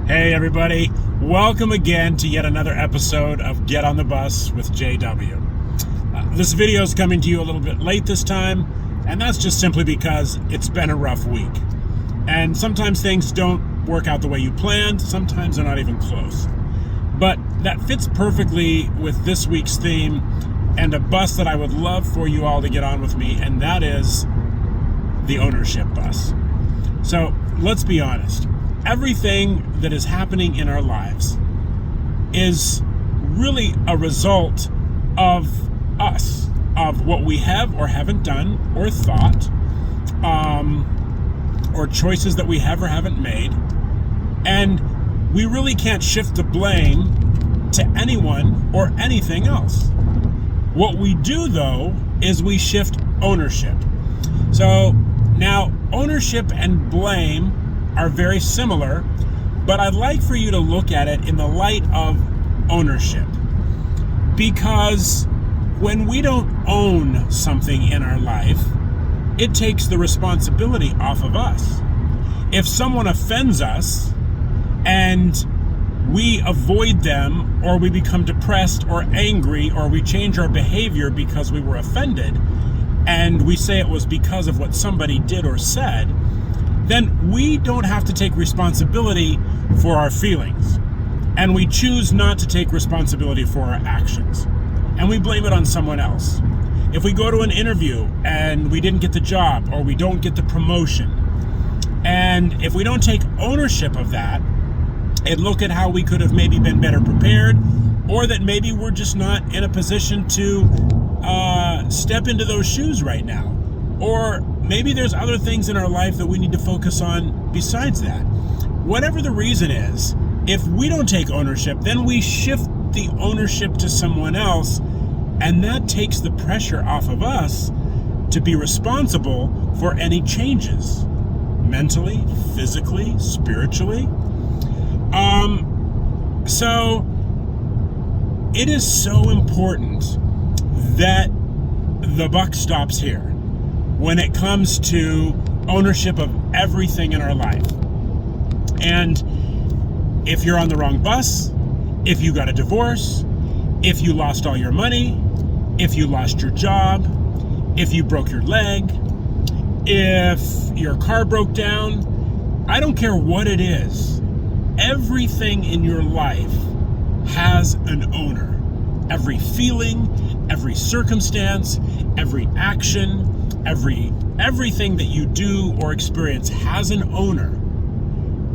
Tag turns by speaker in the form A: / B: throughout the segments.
A: Hey everybody, welcome again to yet another episode of Get on the Bus with JW. This video is coming to you a little bit late this time, and that's just simply because it's been a rough week. And sometimes things don't work out the way you planned, sometimes they're not even close. But that fits perfectly with this week's theme and a bus that I would love for you all to get on with me, and that is the ownership bus. So let's be honest. Everything that is happening in our lives is really a result of us, of what we have or haven't done or thought, or choices that we have or haven't made. And we really can't shift the blame to anyone or anything else. What we do, though, is we shift ownership. So now ownership and blame are very similar, but I'd like for you to look at it in the light of ownership. Because when we don't own something in our life, it takes the responsibility off of us. If someone offends us and we avoid them, or we become depressed or angry, or we change our behavior because we were offended, and we say it was because of what somebody did or said, then we don't have to take responsibility for our feelings. And we choose not to take responsibility for our actions. And we blame it on someone else. If we go to an interview and we didn't get the job, or we don't get the promotion, and if we don't take ownership of that and look at how we could have maybe been better prepared, or that maybe we're just not in a position to step into those shoes right now, or maybe there's other things in our life that we need to focus on besides that. Whatever the reason is, if we don't take ownership, then we shift the ownership to someone else, and that takes the pressure off of us to be responsible for any changes, mentally, physically, spiritually. So it is so important that the buck stops here when it comes to ownership of everything in our life. And if you're on the wrong bus, if you got a divorce, if you lost all your money, if you lost your job, if you broke your leg, if your car broke down, I don't care what it is, everything in your life has an owner. Every feeling, every circumstance, every action, everything that you do or experience has an owner.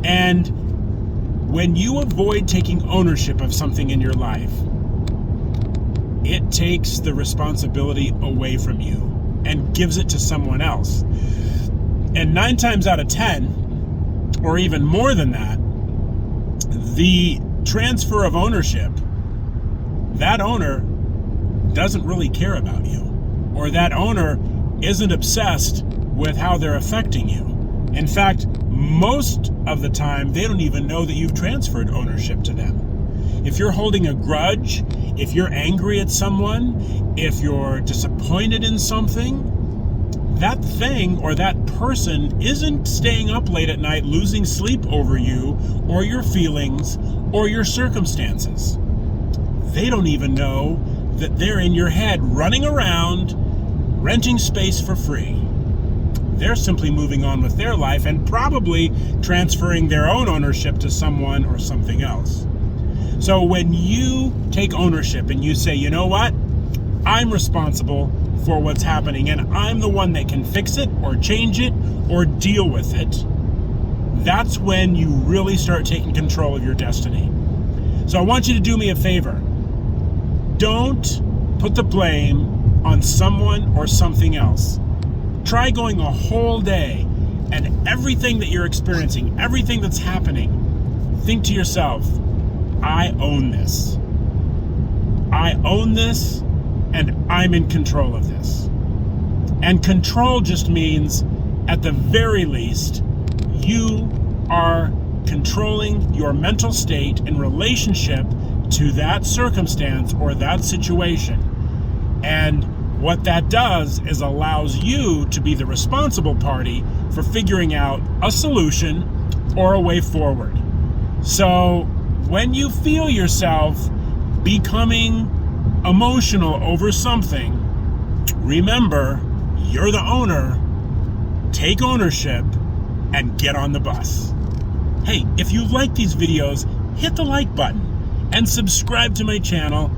A: And when you avoid taking ownership of something in your life, it takes the responsibility away from you and gives it to someone else. And 9 times out of 10, or even more than that, the transfer of ownership, that owner doesn't really care about you, or that owner isn't obsessed with how they're affecting you. In fact, most of the time, they don't even know that you've transferred ownership to them. If you're holding a grudge, if you're angry at someone, if you're disappointed in something, that thing or that person isn't staying up late at night losing sleep over you or your feelings or your circumstances. They don't even know that they're in your head running around renting space for free. They're simply moving on with their life and probably transferring their own ownership to someone or something else. So when you take ownership and you say, you know what, I'm responsible for what's happening and I'm the one that can fix it or change it or deal with it, that's when you really start taking control of your destiny. So I want you to do me a favor. Don't put the blame on someone or something else. Try going a whole day and everything that you're experiencing, everything that's happening, think to yourself, I own this. I own this, and I'm in control of this. And control just means, at the very least, you are controlling your mental state in relationship to that circumstance or that situation. And what that does is allows you to be the responsible party for figuring out a solution or a way forward. So when you feel yourself becoming emotional over something, remember, you're the owner. Take ownership and get on the bus. Hey, if you like these videos, hit the like button and subscribe to my channel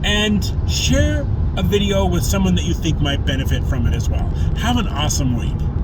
A: and share a video with someone that you think might benefit from it as well. Have an awesome week.